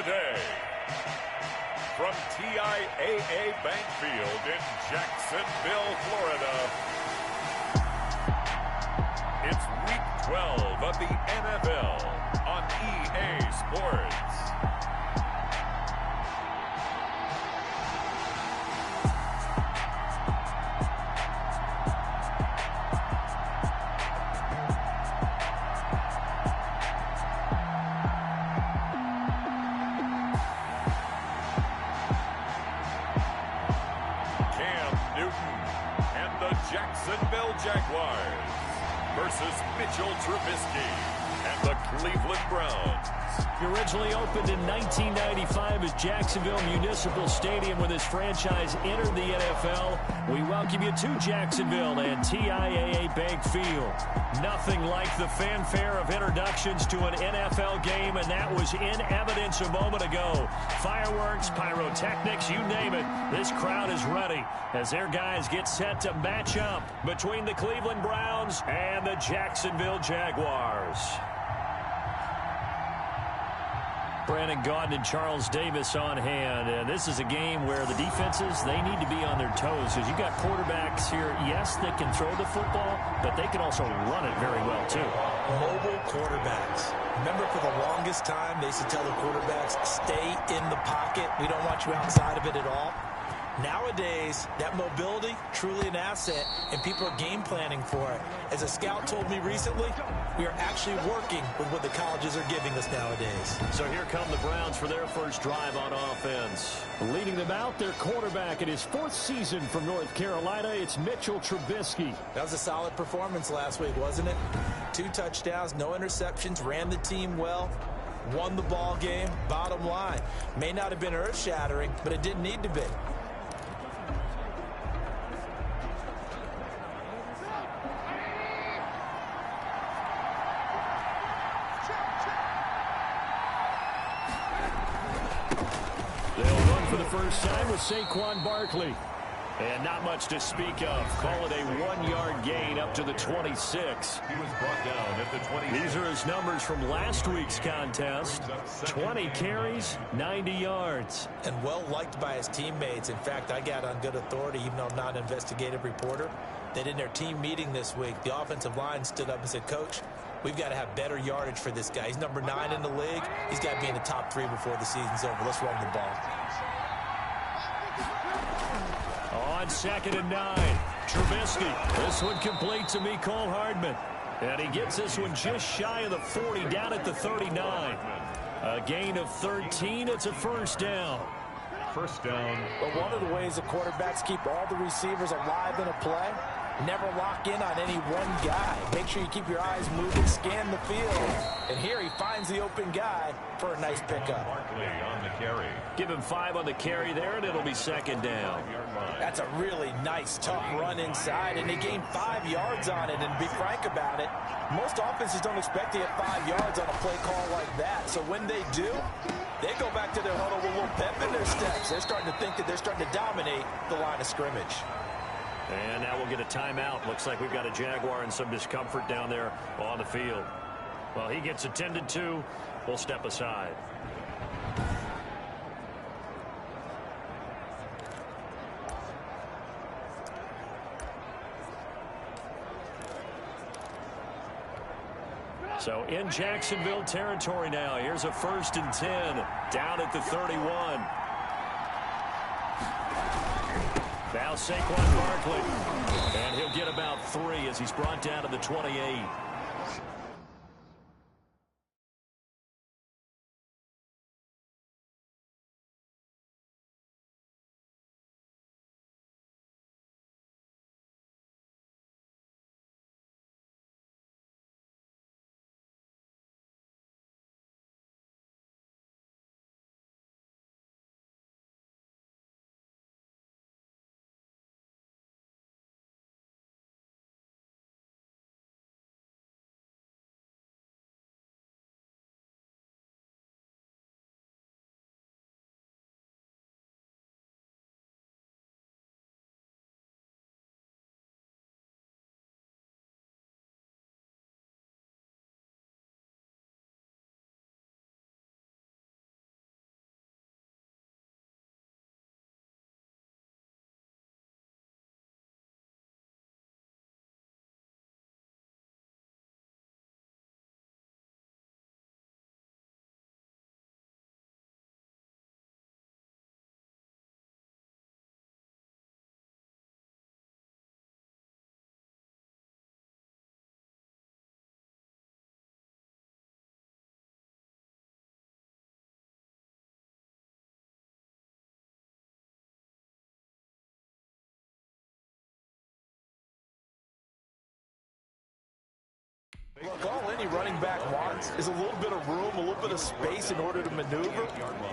today. From TIAA Bank Field in Jacksonville, Florida, it's Week 12 of the NFL on EA Sports. Jacksonville Jaguars versus Mitchell Trubisky and the Cleveland Browns. He originally opened in 1995 as Jacksonville Municipal Stadium when his franchise entered the NFL. We welcome you to Jacksonville and TIAA Bank Field. Nothing like the fanfare of introductions to an NFL game, and that was in evidence a moment ago. Fireworks, pyrotechnics, you name it. This crowd is ready as their guys get set to match up between the Cleveland Browns and the Jacksonville Jaguars. Brandon Gaudin and Charles Davis on hand. And this is a game where the defenses, they need to be on their toes. Because you've got quarterbacks here, yes, they can throw the football, but they can also run it very well, too. Mobile quarterbacks. Remember, for the longest time, they used to tell the quarterbacks, stay in the pocket. We don't want you outside of it at all. Nowadays, that mobility, truly an asset, and people are game planning for it. As a scout told me recently, we are actually working with what the colleges are giving us nowadays. So here come the Browns for their first drive on offense. Leading them out, their quarterback in his fourth season from North Carolina, it's Mitchell Trubisky. That was a solid performance last week, wasn't it? 2 touchdowns, no interceptions, ran the team well, won the ball game. Bottom line, may not have been earth-shattering, but it didn't need to be. For the first time with Saquon Barkley. And not much to speak of. Call it a 1-yard gain up to the 26. He was brought down at the 20. These are his numbers from last week's contest. 20 carries, 90 yards. And well liked by his teammates. In fact, I got on good authority, even though I'm not an investigative reporter, that in their team meeting this week, the offensive line stood up and said, Coach, we've got to have better yardage for this guy. He's number 9 in the league. He's got to be in the top 3 before the season's over. Let's run the ball. On 2nd and 9, Trubisky. This one complete to Mecole Hardman. And he gets this one just shy of the 40, down at the 39. A gain of 13. It's a first down. First down. But one of the ways the quarterbacks keep all the receivers alive in a play, never lock in on any one guy. Make sure you keep your eyes moving, scan the field. And here he finds the open guy for a nice pickup. Barkley on the carry. Give him 5 on the carry there, and it'll be second down. That's a really nice, tough run inside, and they gained 5 yards on it. And to be frank about it, most offenses don't expect to get 5 yards on a play call like that. So when they do, they go back to their huddle with a little pep in their steps. They're starting to think that they're starting to dominate the line of scrimmage. And now we'll get a timeout. Looks like we've got a Jaguar in some discomfort down there on the field. Well, he gets attended to. We'll step aside. So in Jacksonville territory now. Here's a 1st and 10 down at the 31. Now Saquon Barkley. And he'll get about 3 as he's brought down to the 28. Look, all any running back wants is a little bit of room, a little bit of space in order to maneuver,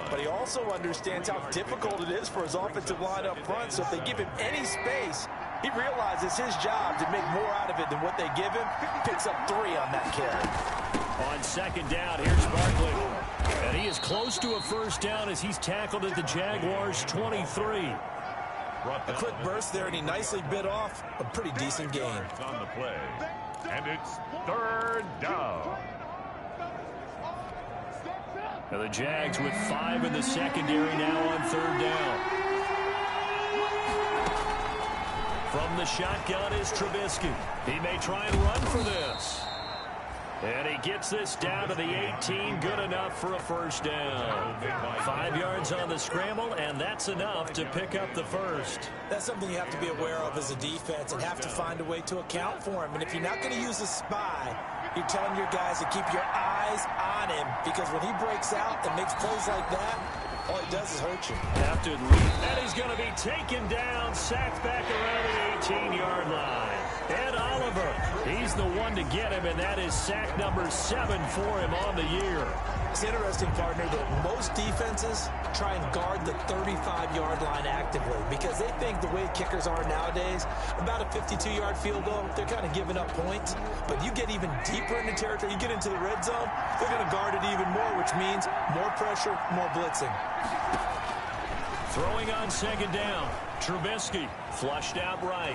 but he also understands how difficult it is for his offensive line up front, so if they give him any space, he realizes his job to make more out of it than what they give him. Picks up 3 on that carry. On second down, here's Barkley. And he is close to a first down as he's tackled at the Jaguars' 23. A quick burst there, and he nicely bit off a pretty decent gain. On the play, and it's 3rd down. Now the Jags with 5 in the secondary now on 3rd down. From the shotgun is Trubisky. He may try and run for this. And he gets this down to the 18, good enough for a first down. 5 yards on the scramble, and that's enough to pick up the first. That's something you have to be aware of as a defense and have to find a way to account for him. And if you're not going to use a spy, you're telling your guys to keep your eyes on him, because when he breaks out and makes plays like that, all he does is hurt you. And he's going to be taken down, sacked back around the 18-yard line. Ed Oliver, he's the one to get him, and that is sack number 7 for him on the year. It's interesting, partner, that most defenses try and guard the 35-yard line actively because they think the way kickers are nowadays, about a 52-yard field goal, they're kind of giving up points. But you get even deeper in the territory, you get into the red zone, they're going to guard it even more, which means more pressure, more blitzing. Throwing on second down, Trubisky flushed out right.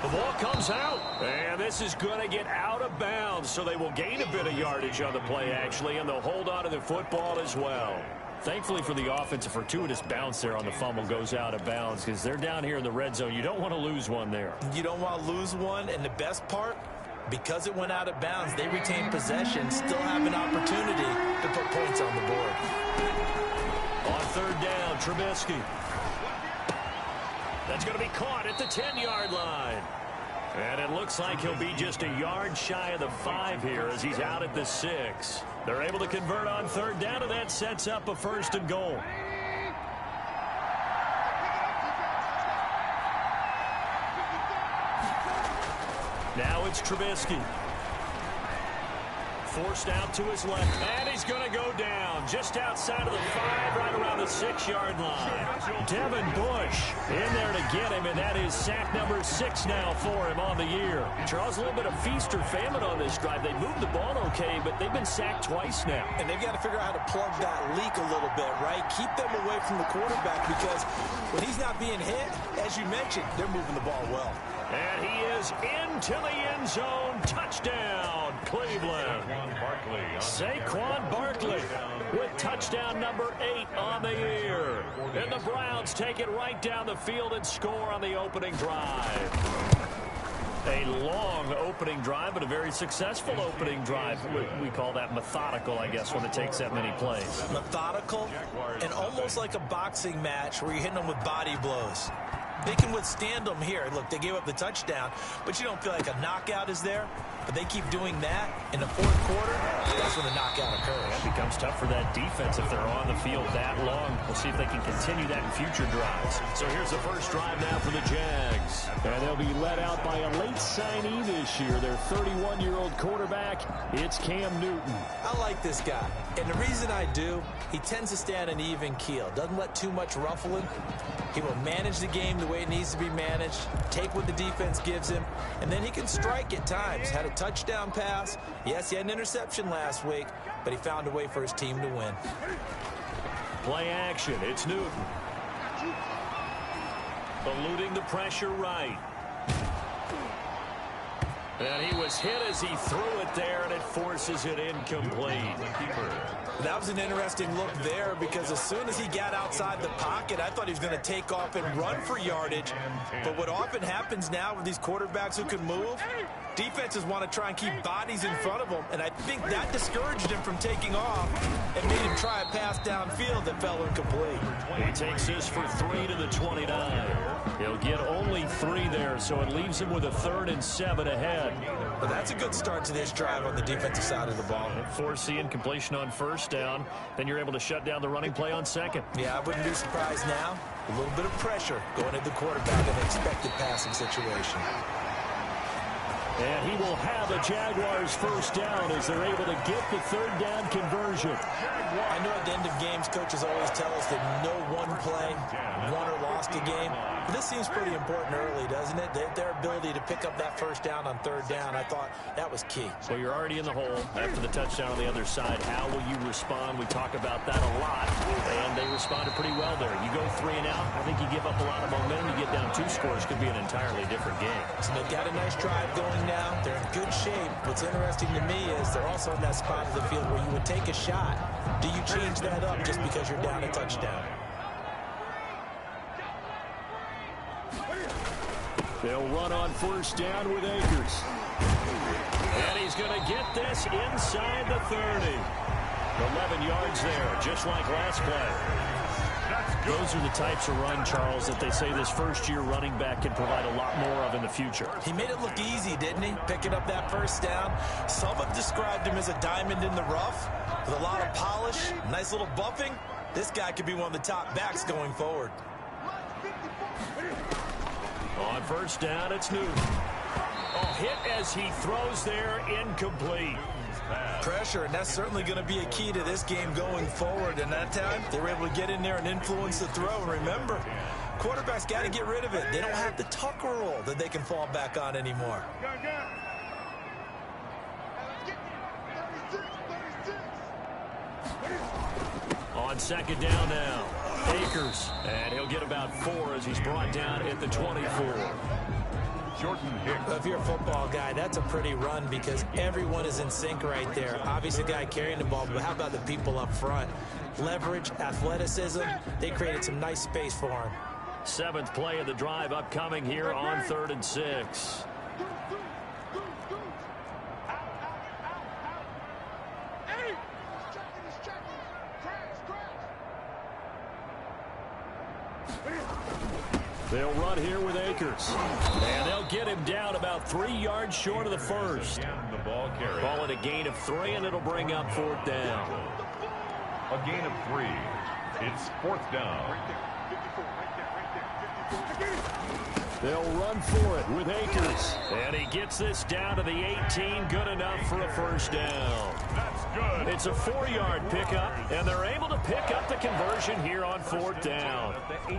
The ball comes out, and this is going to get out of bounds, so they will gain a bit of yardage on the play, actually, and they'll hold on to the football as well. Thankfully for the offense, a fortuitous bounce there on the fumble goes out of bounds because they're down here in the red zone. You don't want to lose one there. You don't want to lose one, and the best part, because it went out of bounds, they retain possession, still have an opportunity to put points on the board. On third down, Trubisky. That's going to be caught at the 10-yard line. And it looks like he'll be just a yard shy of the 5 here as he's out at the 6. They're able to convert on third down, and that sets up a 1st and goal. Now it's Trubisky. Forced out to his left, and he's going to go down just outside of the 5, right around the 6-yard line. Devin Bush in there to get him, and that is sack number 6 now for him on the year. Charles, a little bit of feast or famine on this drive. They moved the ball okay, but they've been sacked twice now. And they've got to figure out how to plug that leak a little bit, right? Keep them away from the quarterback because when he's not being hit, as you mentioned, they're moving the ball well. And he is into the end zone. Touchdown, Cleveland. Saquon Barkley with touchdown number 8 on the year. And the Browns take it right down the field and score on the opening drive. A long opening drive, but a very successful opening drive. We call that methodical, I guess, when it takes that many plays. Methodical and almost like a boxing match where you're hitting them with body blows. They can withstand them here. Look, they gave up the touchdown, but you don't feel like a knockout is there. But they keep doing that in the 4th quarter. That's when the knockout occurs. It becomes tough for that defense if they're on the field that long. We'll see if they can continue that in future drives. So here's the first drive now for the Jags. And they'll be led out by a late signee this year. Their 31-year-old quarterback, it's Cam Newton. I like this guy. And the reason I do, he tends to stay on an even keel. Doesn't let too much ruffle him. He will manage the game the way it needs to be managed, take what the defense gives him, and then he can strike at times. Had a touchdown pass. Yes, he had an interception last week, but he found a way for his team to win. Play action. It's Newton. Eluding the pressure right. And he was hit as he threw it there, and it forces it incomplete. That was an interesting look there because as soon as he got outside the pocket, I thought he was going to take off and run for yardage. But what often happens now with these quarterbacks who can move, defenses want to try and keep bodies in front of them, and I think that discouraged him from taking off and made him try a pass downfield that fell incomplete. He takes this for 3 to the 29. He'll get only 3 there, so it leaves him with a 3rd and 7 ahead. But that's a good start to this drive on the defensive side of the ball. Force the incompletion on first down, then you're able to shut down the running play on second. Yeah, I wouldn't be surprised now. A little bit of pressure going at the quarterback in an expected passing situation. And he will have a Jaguars first down as they're able to get the third down conversion. I know at the end of games, coaches always tell us that no one play won or lost a game. But this seems pretty important early, doesn't it? Their ability to pick up that first down on third down, I thought that was key. Well, you're already in the hole after the touchdown on the other side. How will you respond? We talk about that a lot, and they responded pretty well there. You go 3 and out, I think you give up a lot of momentum. You get down 2 scores, could be an entirely different game. So they've got a nice drive going now. They're in good shape. What's interesting to me is they're also in that spot of the field where you would take a shot. Do you change that up just because you're down a touchdown? They'll run on first down with Akers. And he's going to get this inside the 30. 11 yards there, just like last play. Those are the types of run, Charles, that they say this first-year running back can provide a lot more of in the future. He made it look easy, didn't he? Picking up that first down. Some have described him as a diamond in the rough with a lot of polish, nice little bumping. This guy could be one of the top backs going forward. On first down, it's Newton. Oh, hit as he throws there, incomplete. Pressure, and that's certainly going to be a key to this game going forward. And that time, they were able to get in there and influence the throw. And remember, quarterbacks got to get rid of it. They don't have the tucker roll that they can fall back on anymore. On second down now, Akers, and he'll get about 4 as he's brought down at the 24. If you're a football guy, that's a pretty run because everyone is in sync right there. Obviously, the guy carrying the ball, but how about the people up front? Leverage, athleticism, they created some nice space for him. 7th play of the drive upcoming here on 3rd and 6. They'll run here with Akers. And they'll get him down about 3 yards short of the first. Call it a gain of 3, and it'll bring up 4th down. A gain of 3. It's 4th down. They'll run for it with Akers. And he gets this down to the 18. Good enough for a first down. That's good. It's a 4-yard pickup, and they're able to pick up the conversion here on 4th down.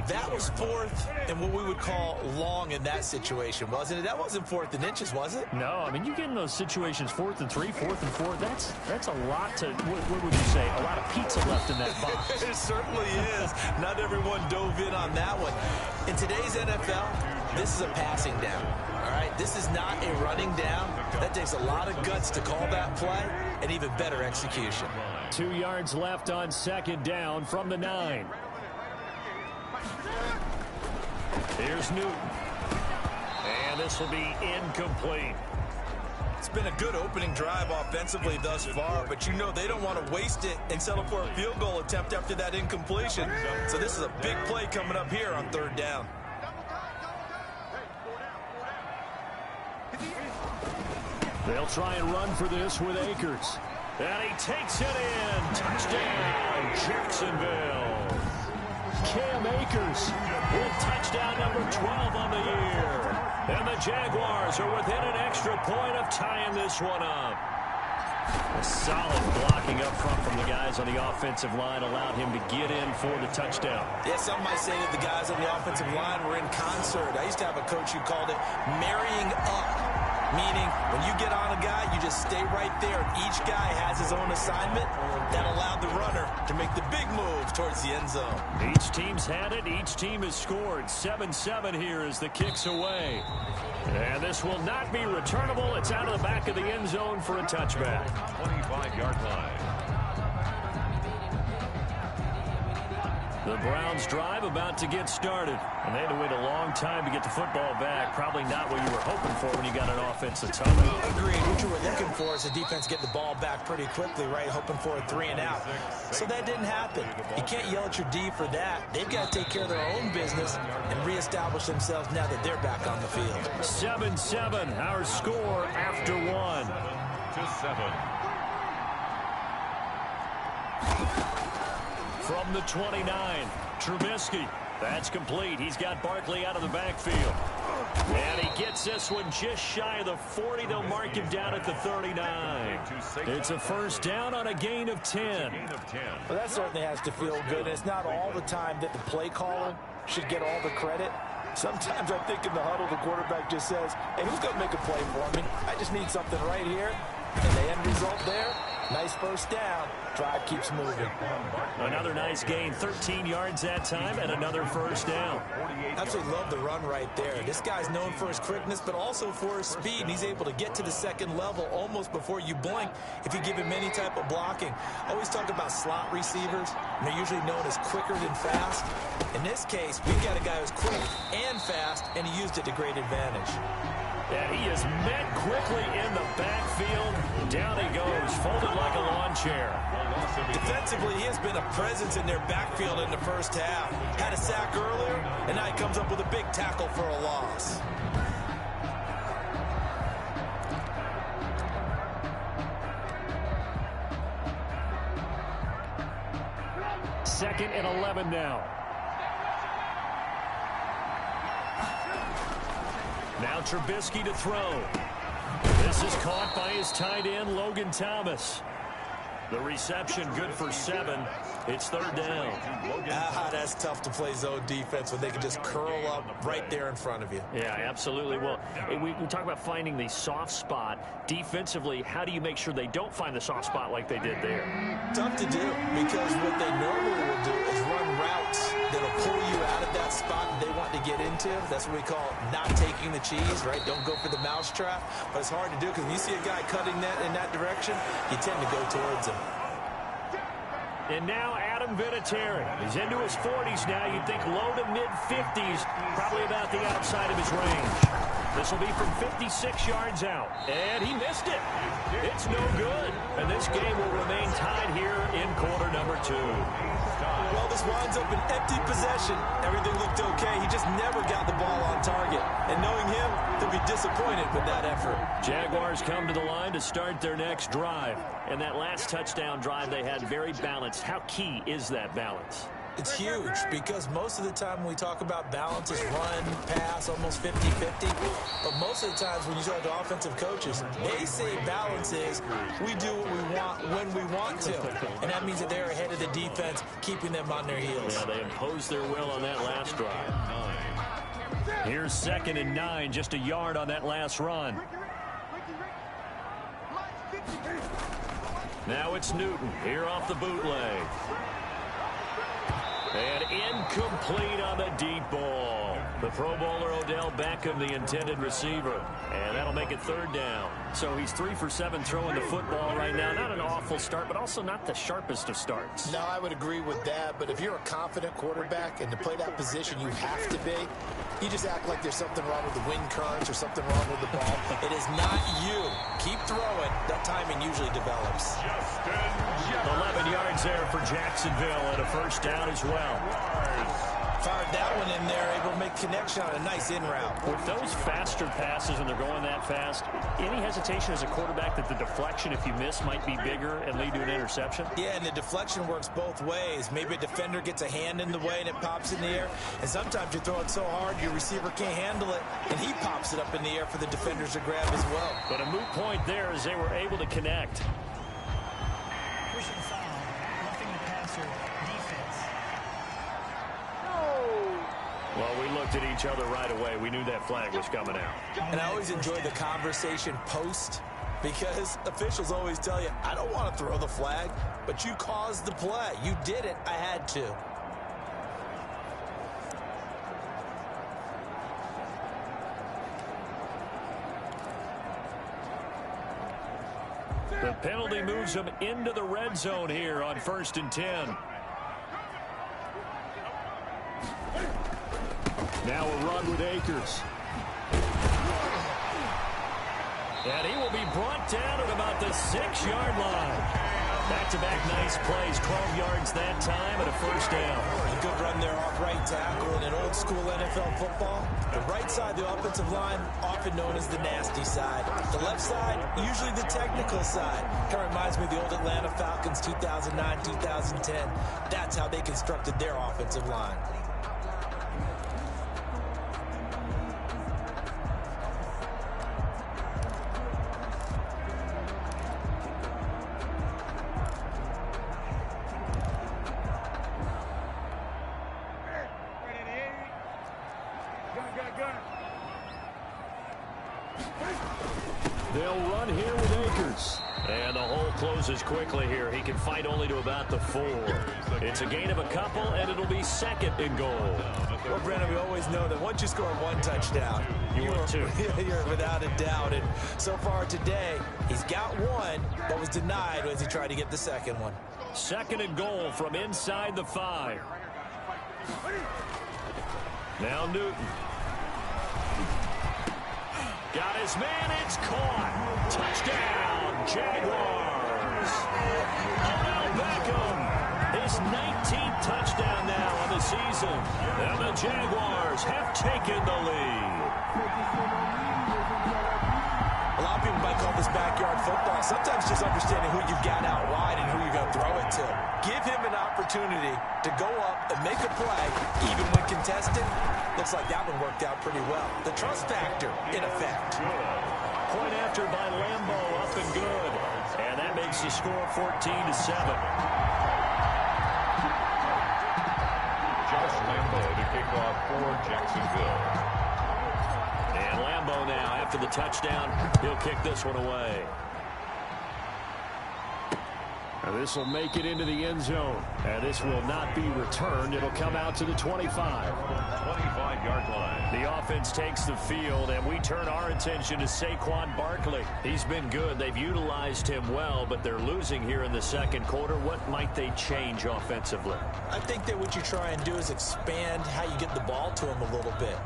That was 4th and what we would call long in that situation, wasn't it? That wasn't 4th and inches, was it? No, I mean, you get in those situations 4th and 3, 4th and 4. That's a lot to, what would you say, a lot of pizza left in that box. It certainly is. Not everyone dove in on that one. In today's NFL, this is a passing down, all right? This is not a running down. That takes a lot of guts to call that play and even better execution. 2 yards left on second down from the 9. Here's Newton. And this will be incomplete. It's been a good opening drive offensively thus far, but you know they don't want to waste it and settle for a field goal attempt after that incompletion. So this is a big play coming up here on 3rd down. They'll try and run for this with Akers. And he takes it in. Touchdown, Jacksonville. Cam Akers with touchdown number 12 on the year. And the Jaguars are within an extra point of tying this one up. A solid blocking up front from the guys on the offensive line allowed him to get in for the touchdown. Yeah, some might say that the guys on the offensive line were in concert. I used to have a coach who called it marrying up. Meaning, when you get on a guy, you just stay right there. Each guy has his own assignment that allowed the runner to make the big move towards the end zone. Each team's had it. Each team has scored. 7-7 here as the kick's away. And this will not be returnable. It's out of the back of the end zone for a touchback. 25-yard line. The Browns drive about to get started. And they had to wait a long time to get the football back. Probably not what you were hoping for when you got an offense that's hungry. Agreed. What you were looking for is the defense get the ball back pretty quickly, right? Hoping for a 3 and out. So that didn't happen. You can't yell at your D for that. They've got to take care of their own business and reestablish themselves now that they're back on the field. 7-7, our score after 1. 7-7. From the 29, Trubisky. That's complete. He's got Barkley out of the backfield. And he gets this one just shy of the 40. They'll mark him down at the 39. It's a first down on a gain of 10. Well, that certainly has to feel good. And it's not all the time that the play caller should get all the credit. Sometimes I think in the huddle, the quarterback just says, hey, who's going to make a play for me? I just need something right here. And the end result there, nice first down. Drive keeps moving. Another nice gain, 13 yards that time, and another first down. Absolutely love the run right there. This guy's known for his quickness, but also for his speed. And he's able to get to the second level almost before you blink if you give him any type of blocking. I always talk about slot receivers, and they're usually known as quicker than fast. In this case, we've got a guy who's quick and fast, and he used it to great advantage. And he is met quickly in the backfield. Down he goes, folded like a lawn chair. Defensively, he has been a presence in their backfield in the first half. Had a sack earlier, and now he comes up with a big tackle for a loss. Second and 11 now. Now Trubisky to throw. This is caught by his tight end, Logan Thomas. The reception good for 7. It's third down. That's tough to play zone defense when they can just curl up right there in front of you. Yeah, absolutely. Well, we talk about finding the soft spot. Defensively, how do you make sure they don't find the soft spot like they did there? Tough to do, because what they normally will do is run routes that'll pull you out of that spot they want to get into. That's what we call not taking the cheese, right? Don't go for the mousetrap. But it's hard to do because when you see a guy cutting that in that direction, you tend to go towards him. And now Adam Vinatieri. He's into his 40s now. You'd think low to mid-50s, probably about the outside of his range. This will be from 56 yards out. And he missed it. It's no good. And this game will remain tied here in quarter number 2. Well, this winds up an empty possession. Everything looked okay. He just never got the ball on target. And knowing him, they'll be disappointed with that effort. Jaguars come to the line to start their next drive. And that last touchdown drive they had very balanced. How key is that balance? It's huge, because most of the time when we talk about balance is run, pass, almost 50-50. But most of the times when you talk to offensive coaches, they say balance is we do what we want when we want to. And that means that they're ahead of the defense, keeping them on their heels. Yeah, they imposed their will on that last drive. Here's 2nd and 9, just a yard on that last run. Now it's Newton here off the bootleg. And incomplete on the deep ball. The Pro Bowler Odell Beckham, the intended receiver. And that'll make it third down. So he's 3 for 7 throwing the football right now. Not an awful start, but also not the sharpest of starts. No, I would agree with that. But if you're a confident quarterback and to play that position you have to be, you just act like there's something wrong with the wind currents or something wrong with the ball. It is not you. Keep throwing. That timing usually develops. 11 yards there for Jacksonville and a first down as well. Fired that one in there, able to make connection on a nice in route. With those faster passes and they're going that fast, any hesitation as a quarterback that the deflection, if you miss, might be bigger and lead to an interception? Yeah, and the deflection works both ways. Maybe a defender gets a hand in the way and it pops in the air. And sometimes you throw it so hard your receiver can't handle it, and he pops it up in the air for the defenders to grab as well. But a moot point there as they were able to connect. Pushing foul, roughing the passer, defense. Well, we looked at each other right away. We knew that flag was coming out. And I always enjoy the conversation post, because officials always tell you, I don't want to throw the flag, but you caused the play. You did it. I had to. The penalty moves him into the red zone here on 1st and 10. Now a run with Akers. And he will be brought down at about the 6-yard line. Back-to-back nice plays, 12 yards that time and a first down. A good run there off right tackle in an old-school NFL football. The right side of the offensive line, often known as the nasty side. The left side, usually the technical side. Kind of reminds me of the old Atlanta Falcons 2009, 2010. That's how they constructed their offensive line. They'll run here with Akers. And the hole closes quickly here. He can fight only to about the 4. It's a gain of a couple, and it'll be 2nd and goal. Well, Brandon, we always know that once you score 1 touchdown, you're without a doubt. And so far today, he's got 1, but was denied as he tried to get the 2nd one. 2nd and goal from inside the 5. Now Newton. Got his man, it's caught. Touchdown, Jaguars. Odell Beckham, his 19th touchdown now on the season. And the Jaguars have taken the lead. A lot of people might call this backyard football. Sometimes just understanding who you've got out wide and who you're going to throw it to. Give him an opportunity to go up and make a play, even when contested. Looks like that one worked out pretty well. The trust factor, in effect. Point after by Lambo, up and good. And that makes the score 14-7. Josh Lambo to kick off for Jacksonville. And Lambo now, after the touchdown, he'll kick this one away. And this will make it into the end zone. And this will not be returned. It'll come out to the 25. 25-yard line. The offense takes the field, and we turn our attention to Saquon Barkley. He's been good. They've utilized him well, but they're losing here in the 2nd quarter. What might they change offensively? I think that what you try and do is expand how you get the ball to him a little bit.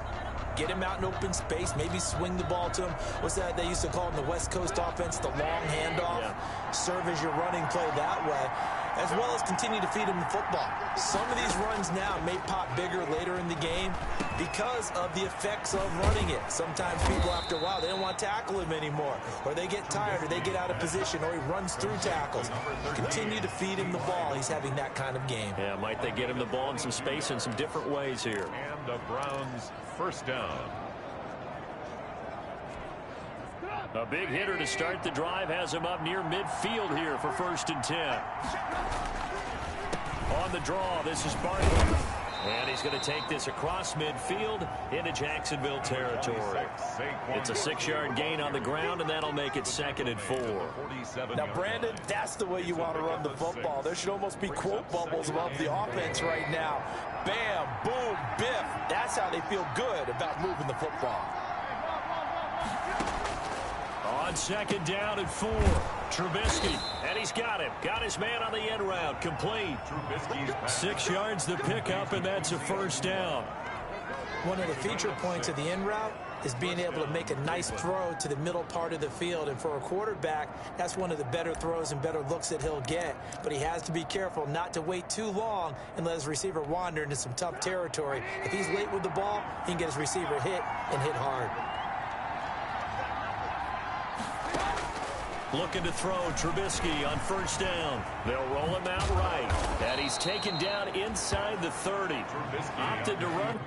Get him out in open space, maybe swing the ball to him. What's that they used to call in the West Coast offense, the long handoff? Yeah. Serve as your running play that way, as well as continue to feed him the football. Some of these runs now may pop bigger later in the game because of the effects of running it. Sometimes people, after a while, they don't want to tackle him anymore, or they get tired, or they get out of position, or he runs through tackles. Continue to feed him the ball. He's having that kind of game. Yeah, might they get him the ball in some space in some different ways here. And the Browns first down. A big hitter to start the drive has him up near midfield here for 1st and 10. On the draw, this is Barkley. And he's going to take this across midfield into Jacksonville territory. It's a 6-yard gain on the ground, and that'll make it 2nd and 4. Now, Brandon, that's the way you want to run the football. There should almost be quote bubbles above the offense right now. Bam, boom, biff. That's how they feel good about moving the football. On 2nd down and 4, Trubisky, and he's got him. Got his man on the end route, complete. 6 yards the pickup, and that's a 1st down. One of the feature points of the end route is being able to make a nice throw to the middle part of the field. And for a quarterback, that's one of the better throws and better looks that he'll get. But he has to be careful not to wait too long and let his receiver wander into some tough territory. If he's late with the ball, he can get his receiver hit and hit hard. Looking to throw Trubisky on 1st down. They'll roll him out right. And he's taken down inside the 30. Opted to run.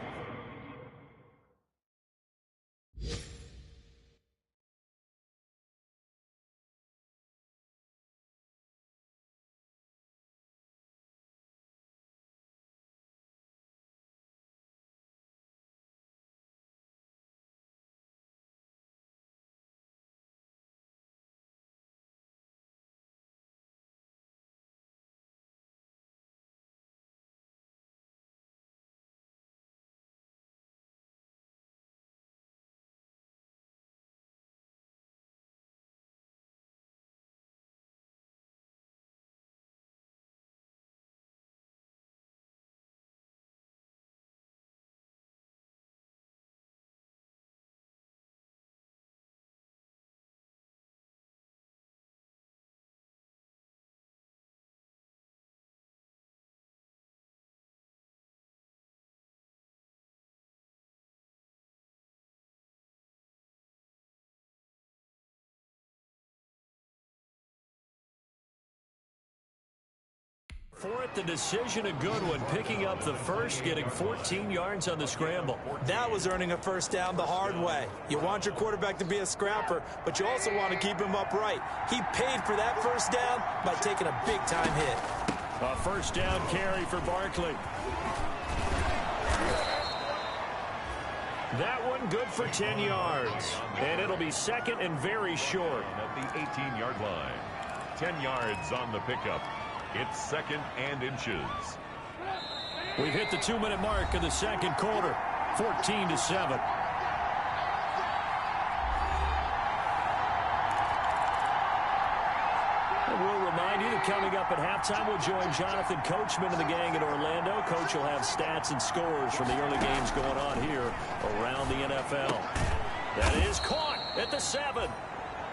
Fourth, the decision a good one, picking up the first, getting 14 yards on the scramble. That was earning a 1st down the hard way. You want your quarterback to be a scrapper, but you also want to keep him upright. He paid for that 1st down by taking a big-time hit. A 1st down carry for Barkley. That one good for 10 yards. And it'll be second and very short. At the 18-yard line. 10 yards on the pickup. It's second and inches. We've hit the 2-minute mark of the second quarter. 14-7. We'll remind you that coming up at halftime, we'll join Jonathan Coachman and the gang in Orlando. Coach will have stats and scores from the early games going on here around the NFL. That is caught at the 7.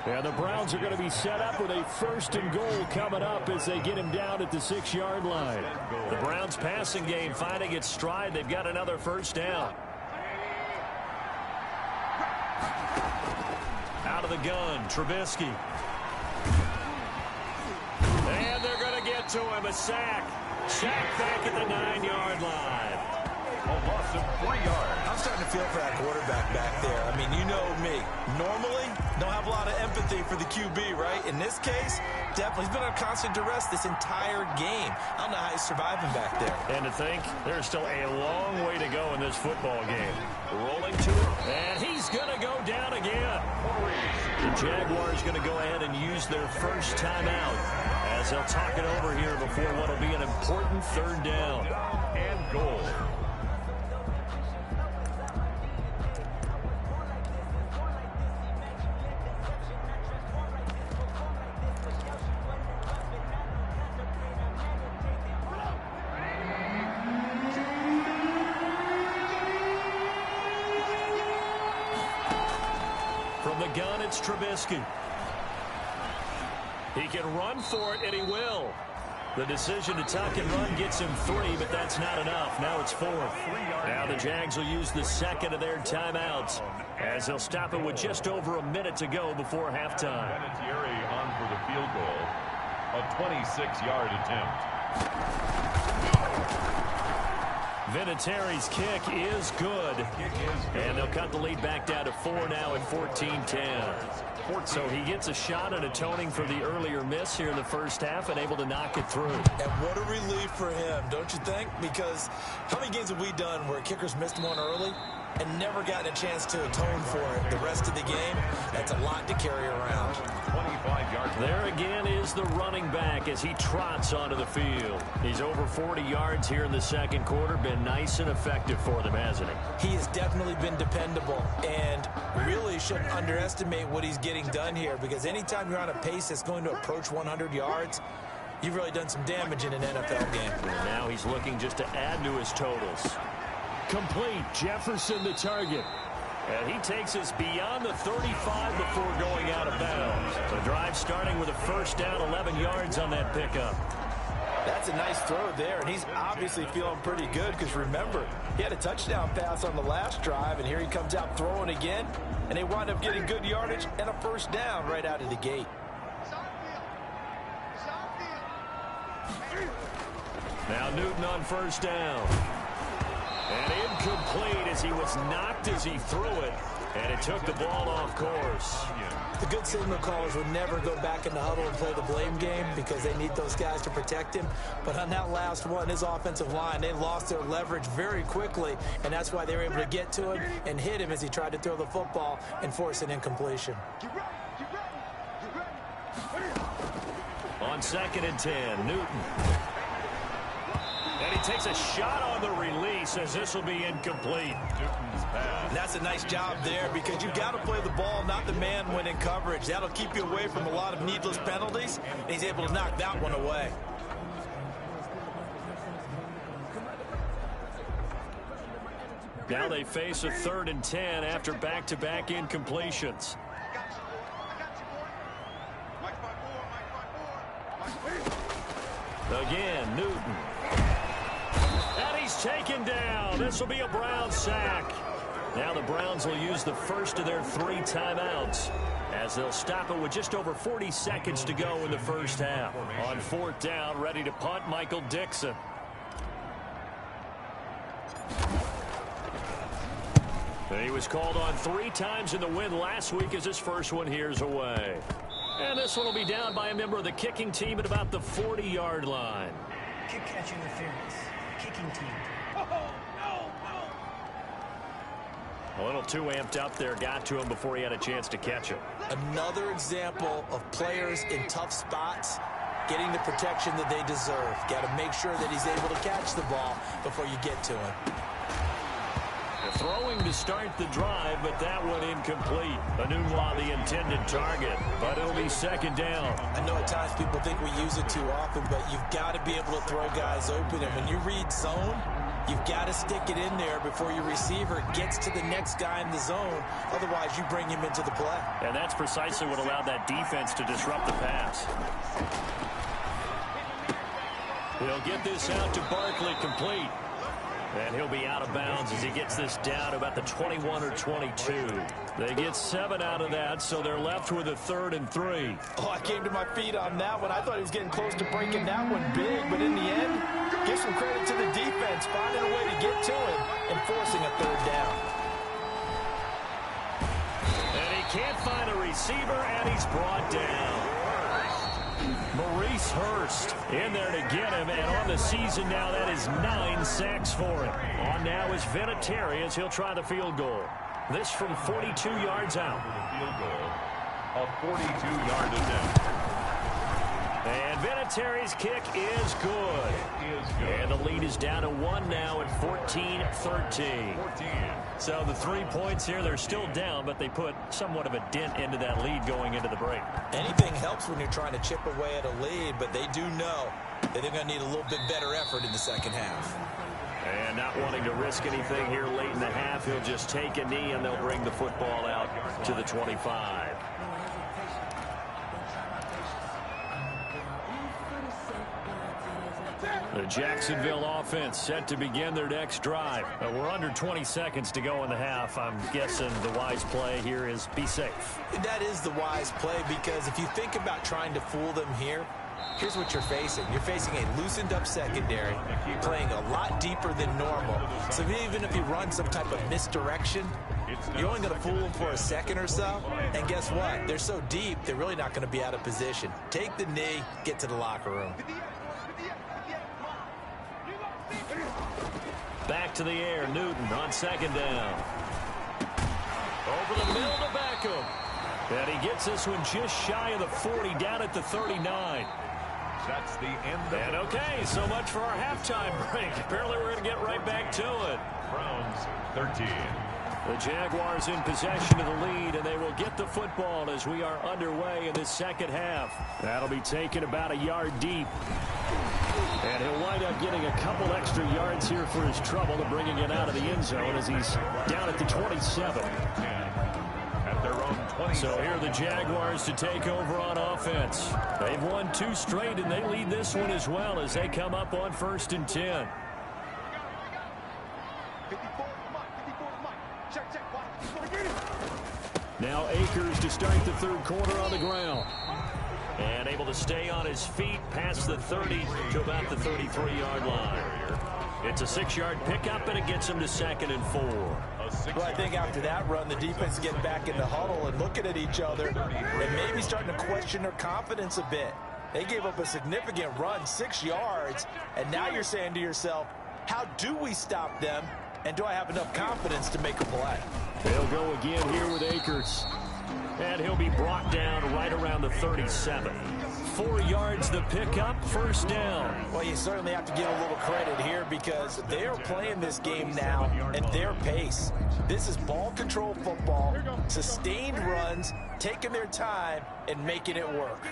And the Browns are going to be set up with a 1st and goal coming up as they get him down at the 6-yard line. The Browns passing game finding its stride. They've got another 1st down. Out of the gun, Trubisky. And they're going to get to him. A sack. Sack back at the 9-yard line. A loss of 3 yards. I'm starting to feel for that quarterback back there. I mean, you know me. Normally, don't have a lot of empathy for the QB, right? In this case, definitely. He's been under constant duress this entire game. I don't know how he's surviving back there. And to think, there's still a long way to go in this football game. Rolling to it, and he's going to go down again. The Jaguars going to go ahead and use their first timeout as they'll talk it over here before what will be an important 3rd down. And goal. From the gun, it's Trubisky. He can run for it, and he will. The decision to tuck and run gets him 3, but that's not enough. Now it's 4th. Now the Jags will use the second of their timeouts as they'll stop it with just over a minute to go before halftime. Vinatieri on for the field goal. A 26-yard attempt. Vinatieri's kick is good. And they'll cut the lead back down to 4 now at 14-10. So he gets a shot at atoning for the earlier miss here in the first half and able to knock it through. And what a relief for him, don't you think? Because how many games have we done where kickers missed one early and never gotten a chance to atone for it the rest of the game? That's a lot to carry around. 25 yards. There again is the running back as he trots onto the field. He's over 40 yards here in the second quarter. Been nice and effective for them, hasn't he? He has definitely been dependable and really shouldn't underestimate what he's getting done here, because anytime you're on a pace that's going to approach 100 yards, you've really done some damage in an NFL game. And now he's looking just to add to his totals. Complete. Jefferson the target. And he takes us beyond the 35 before going out of bounds. The drive starting with a 1st down, 11 yards on that pickup. That's a nice throw there, and he's obviously feeling pretty good because, remember, he had a touchdown pass on the last drive, and here he comes out throwing again, and they wind up getting good yardage and a 1st down right out of the gate. Now Newton on 1st down. And incomplete as he was knocked as he threw it, and it took the ball off course. The good signal callers would never go back in the huddle and play the blame game because they need those guys to protect him. But on that last one, his offensive line, they lost their leverage very quickly, and that's why they were able to get to him and hit him as he tried to throw the football and force an incompletion. On 2nd and 10, Newton. And he takes a shot on the release as this will be incomplete. Newton's pass. And that's a nice job there because you've got to play the ball, not the man when in coverage. That'll keep you away from a lot of needless penalties, and he's able to knock that one away. Now they face a 3rd and 10 after back-to-back incompletions. Again, Newton. And he's taken down. This will be a Brown sack. Now the Browns will use the first of their 3 timeouts as they'll stop it with just over 40 seconds to go in the first half. On 4th down, ready to punt, Michael Dixon. He was called on 3 times in the win last week as his first one here's away. And this one will be down by a member of the kicking team at about the 40-yard line. Kick catch interference. Kicking team. A little too amped up there, got to him before he had a chance to catch him. Another example of players in tough spots getting the protection that they deserve. Got to make sure that he's able to catch the ball before you get to him. Throwing to start the drive, but that one incomplete. Anunwa, the intended target, but it'll be second down. I know at times people think we use it too often, but you've got to be able to throw guys open. And when you read zone, you've got to stick it in there before your receiver gets to the next guy in the zone. Otherwise, you bring him into the play. And that's precisely what allowed that defense to disrupt the pass. He'll get this out to Barkley, complete. And he'll be out of bounds as he gets this down to about the 21 or 22. They get 7 out of that, so they're left with a 3rd and 3. Oh, I came to my feet on that one. I thought he was getting close to breaking that one big, but in the end, give some credit to the defense, finding a way to get to him and forcing a 3rd down. And he can't find a receiver, and he's brought down. Maurice Hurst in there to get him, and on the season now, that is 9 sacks for him. On now is Vinatieri as he'll try the field goal. This from 42 yards out. Field goal, a 42-yard attempt. And Vinatieri's kick is good. And the lead is down to 1 now at 14-13. So the 3 points here, they're still down, but they put somewhat of a dent into that lead going into the break. Anything helps when you're trying to chip away at a lead, but they do know that they're going to need a little bit better effort in the second half. And not wanting to risk anything here late in the half, he'll just take a knee and they'll bring the football out to the 25. The Jacksonville offense set to begin their next drive. We're under 20 seconds to go in the half. I'm guessing the wise play here is be safe. That is the wise play, because if you think about trying to fool them here, here's what you're facing. You're facing a loosened up secondary, playing a lot deeper than normal. So even if you run some type of misdirection, you're only going to fool them for a second or so. And guess what? They're so deep, they're really not going to be out of position. Take the knee, get to the locker room. Back to the air, Newton on second down. Over the middle to Beckham. And he gets this one just shy of the 40, down at the 39. That's the end of And okay, so much for our halftime break. Apparently we're going to get right back to it. Browns 13. The Jaguars in possession of the lead, and they will get the football as we are underway in the second half. That'll be taken about a yard deep. And he'll wind up getting a couple extra yards here for his trouble to bringing it out of the end zone as he's down at the 27. At their own 20. So here are the Jaguars to take over on offense. They've won 2 straight, and they lead this one as well as they come up on 1st and 10. Now Akers to start the 3rd quarter on the ground. And able to stay on his feet past the 30 to about the 33-yard line. It's a 6-yard pickup, and it gets him to 2nd and 4. Well, I think after that run, the defense is getting back in the huddle and looking at each other and maybe starting to question their confidence a bit. They gave up a significant run, 6 yards, and now you're saying to yourself, how do we stop them, and do I have enough confidence to make a play? They'll go again here with Akers. And he'll be brought down right around the 37. 4 yards the pickup, 1st down. Well, you certainly have to give a little credit here because they're playing this game now at their pace. This is ball control football, sustained runs, taking their time and making it work.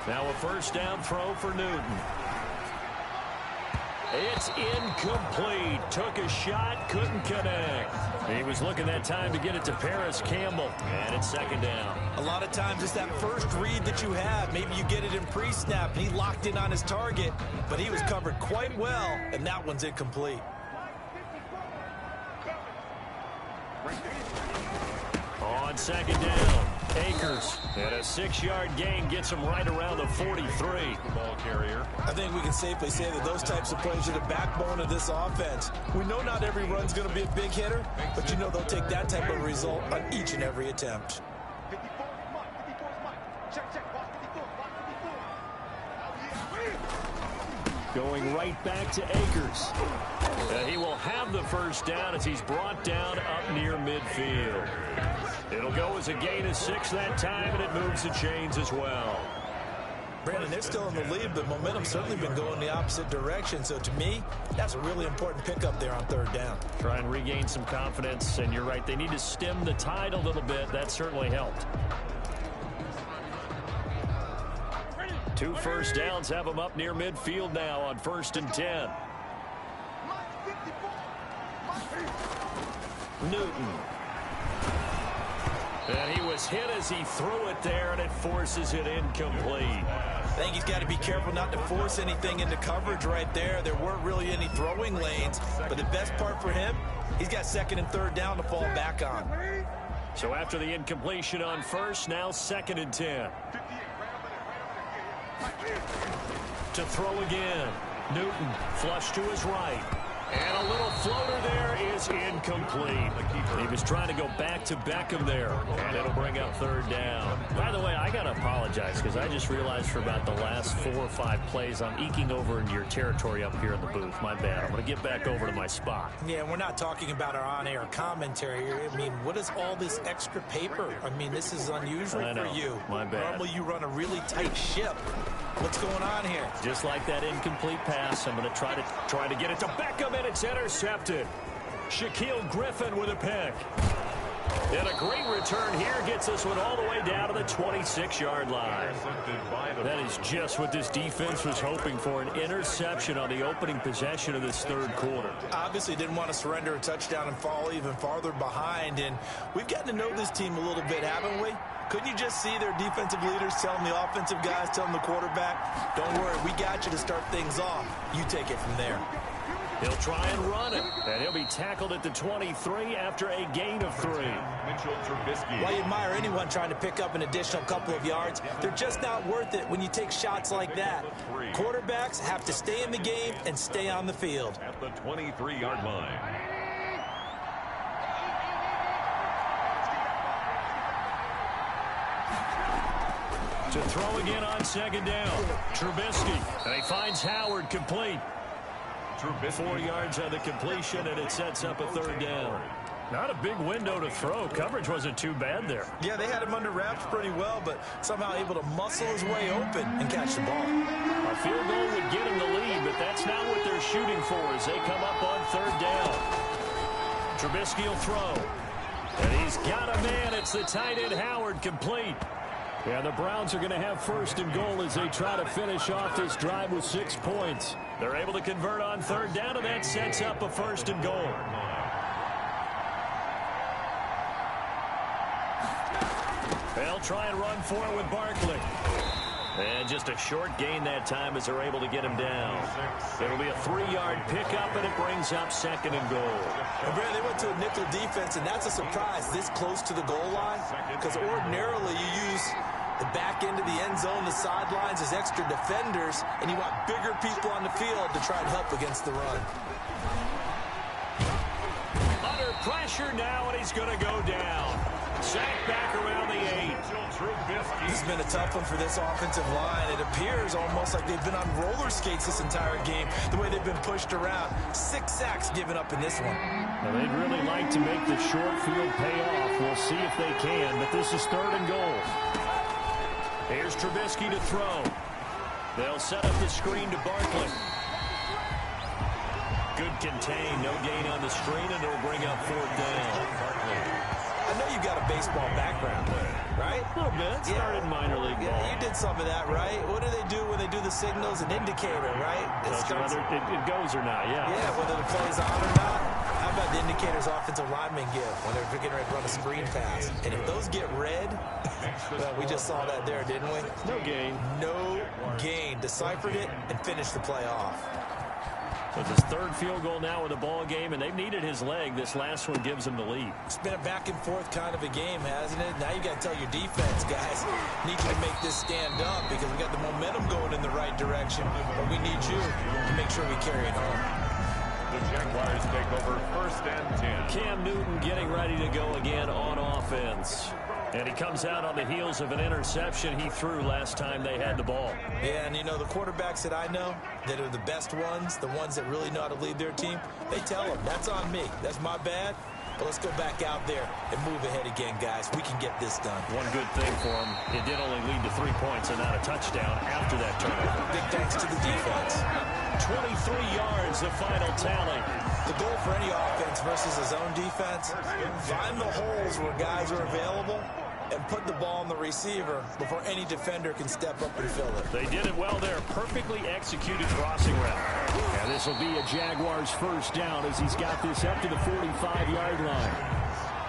Now a 1st down throw for Newton. It's incomplete. Took a shot, couldn't connect. He was looking that time to get it to Paris Campbell, and it's 2nd down. A lot of times it's that first read that you have. Maybe you get it in pre-snap, and he locked in on his target, but he was covered quite well, and that one's incomplete. On 2nd down, Akers. And a 6-yard gain gets him right around the 43. Ball carrier. I think we can safely say that those types of plays are the backbone of this offense. We know not every run's going to be a big hitter, but you know they'll take that type of result on each and every attempt. Going right back to Akers. He will have the first down as he's brought down up near midfield. It'll go as a gain of 6 that time, and it moves the chains as well. Brandon, they're still in the lead, but momentum's certainly been going the opposite direction. So to me, that's a really important pickup there on 3rd down. Try and regain some confidence, and you're right. They need to stem the tide a little bit. That certainly helped. 2 first downs have them up near midfield now on 1st and 10. Newton. And he was hit as he threw it there, and it forces it incomplete. I think he's got to be careful not to force anything into coverage right there. There weren't really any throwing lanes, but the best part for him, he's got 2nd and 3rd down to fall back on. So after the incompletion on 1st, now 2nd and 10. To throw again. Newton flush to his right. And a little floater there is incomplete. He was trying to go back to Beckham there. And it'll bring up 3rd down. By the way, I got to apologize because I just realized for about the last 4 or 5 plays, I'm eking over into your territory up here in the booth. My bad. I'm going to get back over to my spot. Yeah, we're not talking about our on-air commentary. I mean, what is all this extra paper? I mean, this is unusual for you. My bad. Normally you run a really tight ship. What's going on here? Just like that incomplete pass, I'm going to try to get it to Beckham, and it's intercepted. Shaquille Griffin with a pick. And a great return here gets this one all the way down to the 26-yard line. That is just what this defense was hoping for, an interception on the opening possession of this 3rd quarter. Obviously didn't want to surrender a touchdown and fall even farther behind, and we've gotten to know this team a little bit, haven't we? Couldn't you just see their defensive leaders telling the offensive guys, telling the quarterback, don't worry, we got you to start things off. You take it from there. He'll try and run it, and he'll be tackled at the 23 after a gain of 3. While you admire anyone trying to pick up an additional couple of yards, they're just not worth it when you take shots like that. Quarterbacks have to stay in the game and stay on the field. At the 23-yard line. To throw again on 2nd down. Trubisky, and he finds Howard complete. 4 yards on the completion, and it sets up a 3rd down. Not a big window to throw. Coverage wasn't too bad there. Yeah, they had him under wraps pretty well, but somehow able to muscle his way open and catch the ball. A field goal would get him the lead, but that's not what they're shooting for as they come up on 3rd down. Trubisky will throw. And he's got a man. It's the tight end Howard complete. Yeah, the Browns are going to have 1st and goal as they try to finish off this drive with 6 points. They're able to convert on 3rd down, and that sets up a 1st and goal. They'll try and run for it with Barkley. And just a short gain that time as they're able to get him down. It'll be a 3-yard pickup, and it brings up 2nd and goal. And Brad, they went to a nickel defense, and that's a surprise this close to the goal line, because ordinarily you use the back end of the end zone, the sidelines as extra defenders, and you want bigger people on the field to try and help against the run. Under pressure now, and he's going to go down. Sacked back around the 8. This has been a tough one for this offensive line. It appears almost like they've been on roller skates this entire game, the way they've been pushed around. 6 sacks given up in this one. Well, they'd really like to make the short field pay off. We'll see if they can, but this is 3rd and goal. Here's Trubisky to throw. They'll set up the screen to Barkley. Good contain, no gain on the screen, and it'll bring up 4th down. I know you got a baseball background, right? A little bit. Started in minor league ball. Yeah, you did some of that, right? What do they do when they do the signals? An indicator, right? Whether it goes or not, yeah. Yeah, whether the play's on or not. How about the indicators offensive linemen give when they're getting ready to run a screen pass? And if those get red, well, we just saw that there, didn't we? No gain. No gain. Deciphered it and finished the play off. With his 3rd field goal now with the ball game, and they've needed his leg. This last one gives him the lead. It's been a back-and-forth kind of a game, hasn't it? Now you got to tell your defense, guys, need you to make this stand up because we got the momentum going in the right direction, but we need you to make sure we carry it home. The Jaguars take over 1st and 10. Cam Newton getting ready to go again on offense. And he comes out on the heels of an interception he threw last time they had the ball. Yeah, and you know, the quarterbacks that I know that are the best ones, the ones that really know how to lead their team, they tell them, that's on me. That's my bad. But let's go back out there and move ahead again, guys. We can get this done. One good thing for him, it did only lead to 3 points and not a touchdown after that turnover. Big thanks to the defense. 23 yards, the final tally. The goal for any offense versus a zone defense, find the holes where guys are available and put the ball on the receiver before any defender can step up and fill it. They did it well there. Perfectly executed crossing route. And this will be a Jaguars first down as he's got this up to the 45-yard line.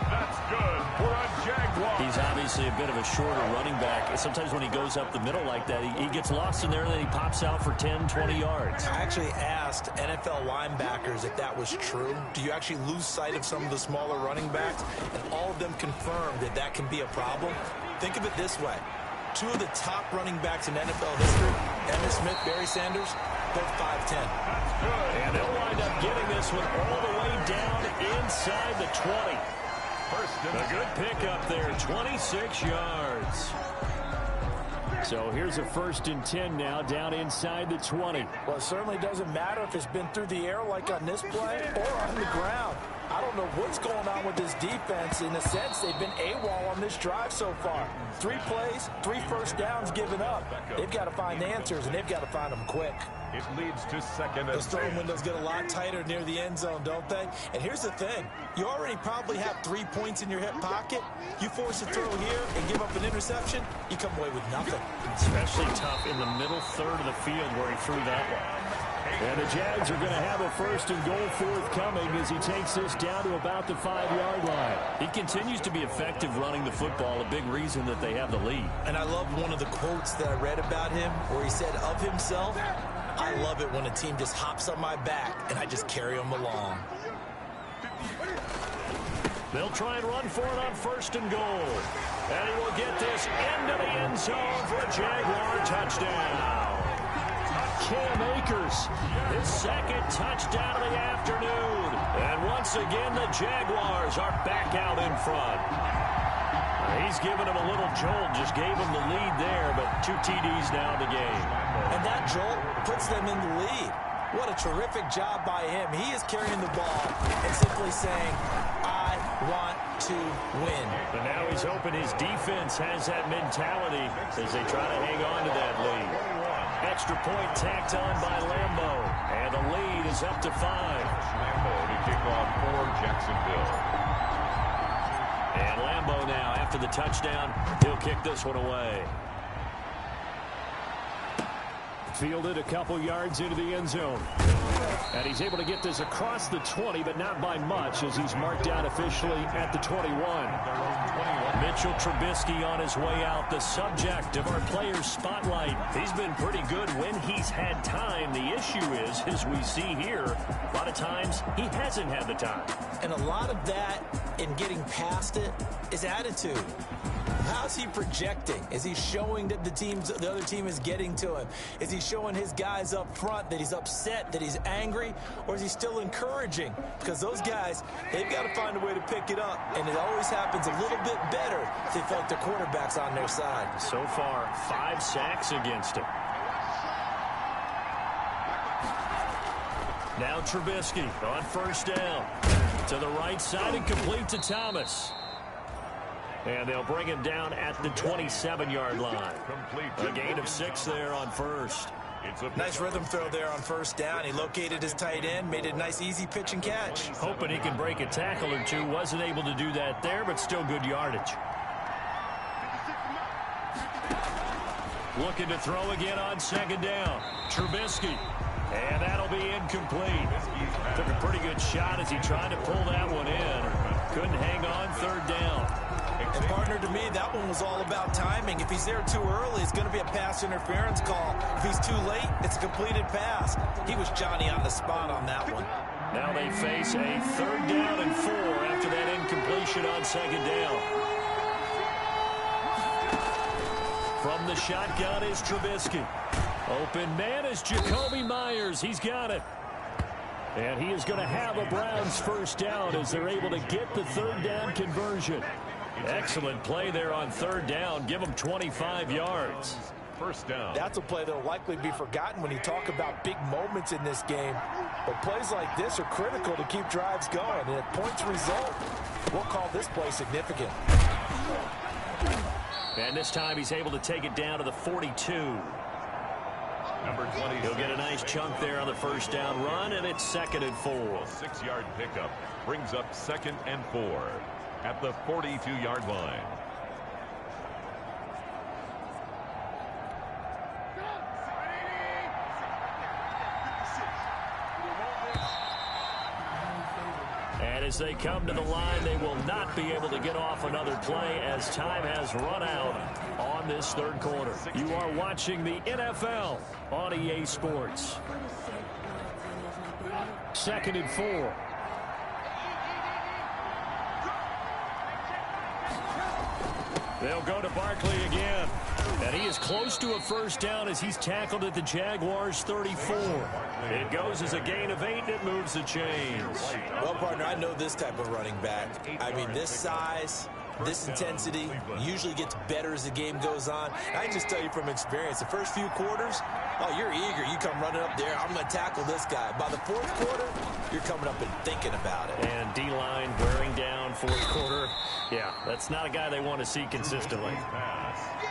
That's good for a Jaguar. He's obviously a bit of a shorter running back. Sometimes when he goes up the middle like that, he gets lost in there and then he pops out for 10, 20 yards. I actually asked NFL linebackers if that was true. Do you actually lose sight of some of the smaller running backs? And all of them confirmed that that can be a problem. Think of it this way. 2 of the top running backs in NFL history, Emmitt Smith, Barry Sanders, both 5'10". That's good. And they'll wind up getting this one all the way down inside the 20. A good pickup there, 26 yards. So here's a 1st and 10 now, down inside the 20. Well, it certainly doesn't matter if it's been through the air like on this play or on the ground. I don't know what's going on with this defense. In a sense, they've been AWOL on this drive so far. 3 plays, 3 first downs given up. They've got to find answers, and they've got to find them quick. It leads to 2nd and 10. Those throwing windows get a lot tighter near the end zone, don't they? And here's the thing. You already probably have 3 points in your hip pocket. You force a throw here and give up an interception, you come away with nothing. Especially tough in the middle third of the field where he threw that one. And the Jags are going to have a 1st and goal forthcoming as he takes this down to about the 5-yard line. He continues to be effective running the football, a big reason that they have the lead. And I love one of the quotes that I read about him where he said of himself, I love it when a team just hops on my back and I just carry them along. They'll try and run for it on 1st and goal. And he will get this into the end zone for a Jaguar touchdown. Cam Akers, his 2nd touchdown of the afternoon. And once again, the Jaguars are back out in front. He's given him a little jolt, just gave him the lead there, but 2 TDs now in the game. And that jolt puts them in the lead. What a terrific job by him. He is carrying the ball and simply saying, I want to win. And now he's hoping his defense has that mentality as they try to hang on to that lead. Extra point tacked on by Lambo. And the lead is up to 5. Lambo to kick off for Jacksonville. And Lambo now, after the touchdown, he'll kick this one away. Fielded a couple yards into the end zone. And he's able to get this across the 20, but not by much as he's marked out officially at the 21. Mitchell Trubisky on his way out, the subject of our players' spotlight. He's been pretty good when he's had time. The issue is, as we see here, a lot of times he hasn't had the time. And a lot of that in getting past it is attitude. How's he projecting? Is he showing that the other team is getting to him? Is he showing his guys up front that he's upset, that he's angry, or is he still encouraging? Because those guys, they've got to find a way to pick it up, and it always happens a little bit better if they feel like their quarterback's on their side. So far, 5 sacks against him. Now Trubisky on 1st down. To the right side and complete to Thomas. And they'll bring him down at the 27-yard line. A gain of 6 there on 1st. Nice rhythm throw there on 1st down. He located his tight end, made it a nice easy pitch and catch. Hoping he can break a tackle or two. Wasn't able to do that there, but still good yardage. Looking to throw again on 2nd down. Trubisky. And that'll be incomplete. Took a pretty good shot as he tried to pull that one in. Couldn't hang on 3rd down. And partner, to me, that one was all about timing. If he's there too early, it's going to be a pass interference call. If he's too late, it's a completed pass. He was Johnny on the spot on that one. Now they face a 3rd down and 4 after that incompletion on 2nd down. From the shotgun is Trubisky. Open man is Jacoby Myers. He's got it. And he is going to have a Browns 1st down as they're able to get the 3rd down conversion. Excellent play there on third down. Give them 25 yards. First down. That's a play that will likely be forgotten when you talk about big moments in this game. But plays like this are critical to keep drives going. And if points result, we'll call this play significant. And this time he's able to take it down to the 42. Number 20. He'll get a nice chunk there on the first down run, and it's 2nd and 4. 6-yard pickup brings up 2nd and 4 at the 42-yard line. And as they come to the line, they will not be able to get off another play as time has run out on this third quarter. You are watching the NFL on EA Sports. 2nd and 4. They'll go to Barkley again. And he is close to a first down as he's tackled at the Jaguars' 34. It goes as a gain of 8, and it moves the chains. Well, partner, I know this type of running back. I mean, this size, this intensity usually gets better as the game goes on. I can just tell you from experience, the first few quarters, oh, you're eager. You come running up there, I'm going to tackle this guy. By the fourth quarter, you're coming up and thinking about it. And D-line wearing down fourth quarter. Yeah, that's not a guy they want to see consistently.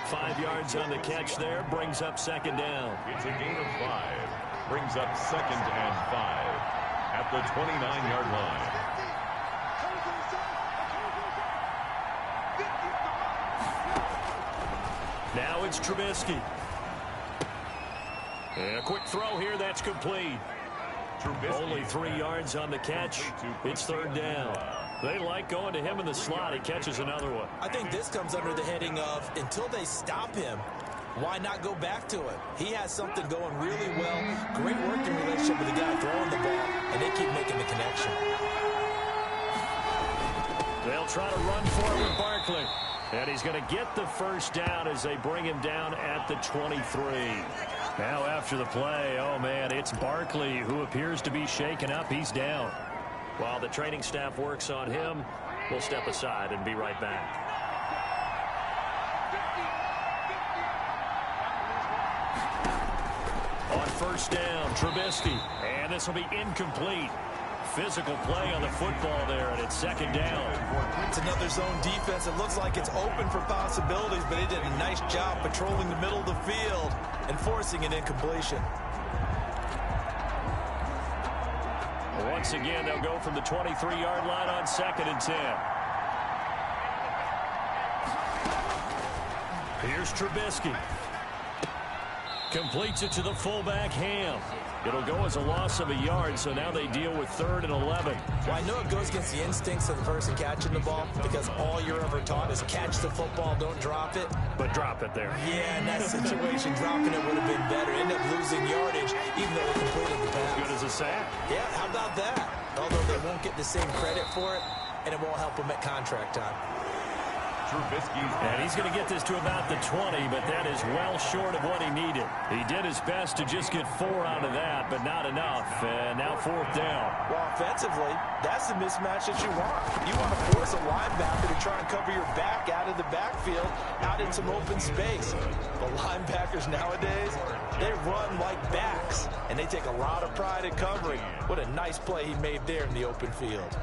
5 yards on the catch there, brings up 2nd down. It's a gain of 5. Brings up 2nd and 5 at the 29-yard line. Now it's Trubisky. And a quick throw here, that's complete. Only 3 yards on the catch. It's 3rd down. They like going to him in the slot. He catches another one. I think this comes under the heading of, until they stop him, why not go back to it? He has something going really well. Great working relationship with the guy throwing the ball, and they keep making the connection. They'll try to run forward with Barkley. And he's going to get the first down as they bring him down at the 23. Now after the play, oh man, it's Barkley who appears to be shaken up. He's down. While the training staff works on him, we'll step aside and be right back. On first down, Trubisky. And this will be incomplete. Physical play on the football there, and it's 2nd down. It's another zone defense. It looks like it's open for possibilities, but they did a nice job patrolling the middle of the field and forcing an incompletion. Once again, they'll go from the 23-yard line on 2nd and 10. Here's Trubisky. Completes it to the fullback, Ham. It'll go as a loss of a yard, so now they deal with 3rd and 11. Well, I know it goes against the instincts of the person catching the ball because all you're ever taught is catch the football, don't drop it. But drop it there. Yeah, in that situation, dropping it would have been better. End up losing yardage, even though they completed the pass. Good as a sack. Yeah, how about that? Although they won't get the same credit for it, and it won't help them at contract time. And he's going to get this to about the 20, but that is well short of what he needed. He did his best to just get 4 out of that, but not enough. And now 4th down. Well, offensively, that's the mismatch that you want. You want to force a linebacker to try and cover your back out of the backfield, out in some open space. But linebackers nowadays, they run like backs, and they take a lot of pride in covering. What a nice play he made there in the open field.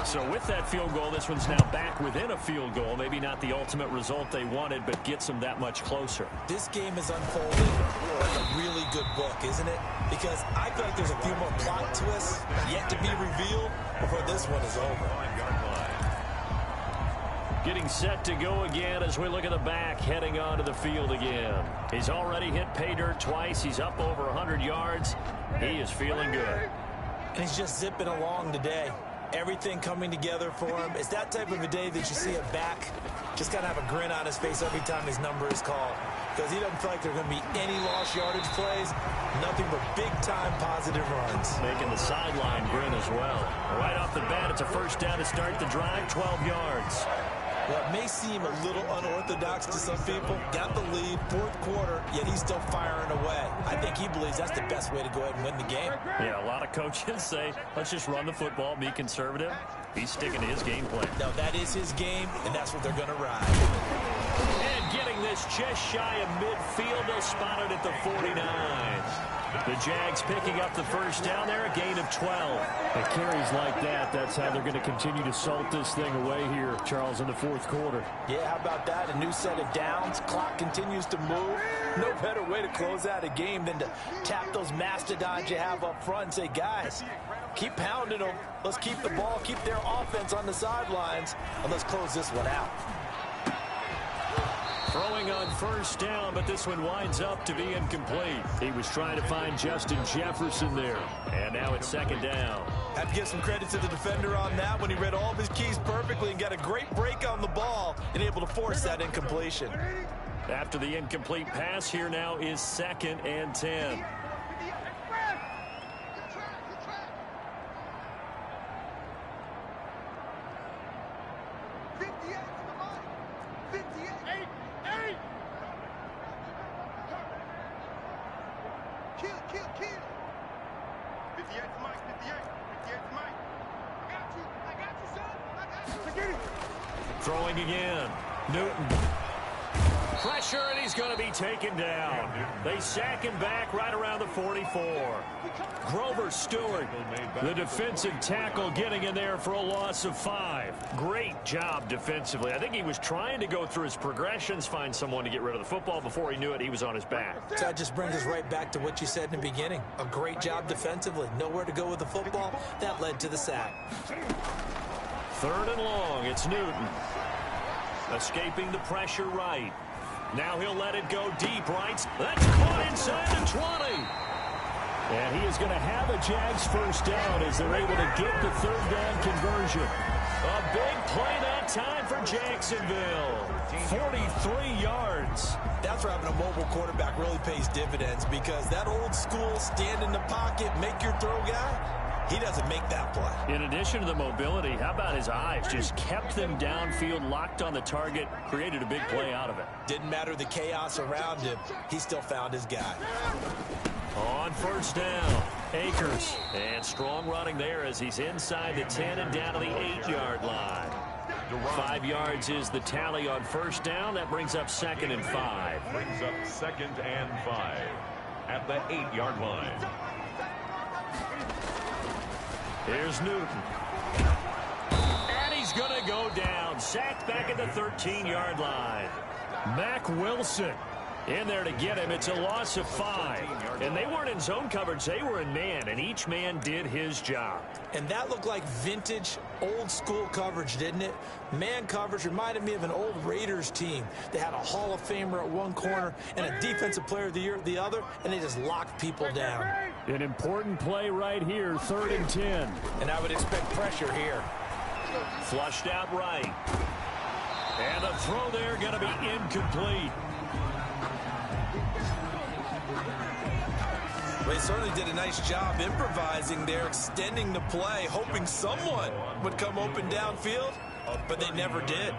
So with that field goal, this one's now back within a field goal. Maybe not the ultimate result they wanted, but gets them that much closer. This game is unfolding like a really good book, isn't it? Because I feel like there's a few more plot twists yet to be revealed before this one is over. Getting set to go again as we look at the back, heading onto the field again. He's already hit pay dirt twice. He's up over 100 yards. He is feeling good. And he's just zipping along today. Everything coming together for him. It's that type of a day that you see a back just kind of have a grin on his face every time his number is called. Because he doesn't feel like there are going to be any lost yardage plays. Nothing but big-time positive runs. Making the sideline grin as well. Right off the bat, it's a first down to start the drive, 12 yards. Well, it may seem a little unorthodox to some people. Got the lead, fourth quarter, yet he's still firing away. I think he believes that's the best way to go ahead and win the game. Yeah, a lot of coaches say, let's just run the football, be conservative. He's sticking to his game plan. No, that is his game, and that's what they're going to ride. And getting this just shy of midfield, they'll spot it at the 49. The Jags picking up the first down there, a gain of 12. It carries like that. That's how they're going to continue to salt this thing away here, Charles, in the fourth quarter. Yeah, how about that? A new set of downs. Clock continues to move. No better way to close out a game than to tap those mastodons you have up front and say, guys, keep pounding them. Let's keep the ball, keep their offense on the sidelines, and let's close this one out. Throwing on first down, but this one winds up to be incomplete. He was trying to find Justin Jefferson there. And now it's second down. Have to give some credit to the defender on that when he read all of his keys perfectly and got a great break on the ball and able to force that incompletion. After the incomplete pass, here now is 2nd and 10. Throwing again. Newton. Pressure, and he's going to be taken down. They sack him back right around the 44. Grover Stewart, the defensive tackle, getting in there for a loss of 5. Great job defensively. I think he was trying to go through his progressions, find someone to get rid of the football. Before he knew it, he was on his back. So that just brings us right back to what you said in the beginning. A great job defensively. Nowhere to go with the football. That led to the sack. 3rd and long. It's Newton. Escaping the pressure right. Now he'll let it go deep right. That's caught inside the 20. And he is going to have a Jags first down as they're able to get the 3rd down conversion. A big play that time for Jacksonville. 43 yards. That's where having a mobile quarterback really pays dividends, because that old school stand in the pocket, make your throw guy, he doesn't make that play. In addition to the mobility, how about his eyes? Just kept them downfield, locked on the target, created a big play out of it. Didn't matter the chaos around him. He still found his guy. On first down, Akers. And strong running there as he's inside the 10 and down to the 8-yard line. 5 yards is the tally on first down. That brings up 2nd and 5. Brings up 2nd and 5 at the 8-yard line. Here's Newton. And he's going to go down. Sacked back at the 13-yard line. Mack Wilson in there to get him. It's a loss of 5. And they weren't in zone coverage. They were in man, and each man did his job. And that looked like vintage, old-school coverage, didn't it? Man coverage reminded me of an old Raiders team. They had a Hall of Famer at one corner and a Defensive Player of the Year at the other, and they just locked people down. An important play right here, 3rd and 10. And I would expect pressure here. Flushed out right. And the throw there going to be incomplete. They certainly did a nice job improvising there, extending the play, hoping someone would come open downfield, but they never did.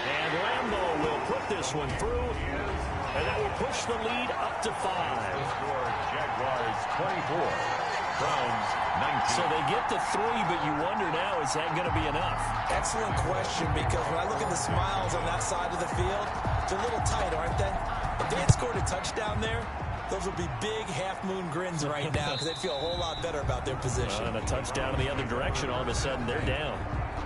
And Lambeau will put this one through, and that will push the lead up to 5. Jaguars 24. Browns 19. So they get to 3, but you wonder now, is that going to be enough? Excellent question, because when I look at the smiles on that side of the field, they're a little tight, aren't they? If they had scored a touchdown there, those would be big half-moon grins right now, because they'd feel a whole lot better about their position. And a touchdown in the other direction, all of a sudden they're down.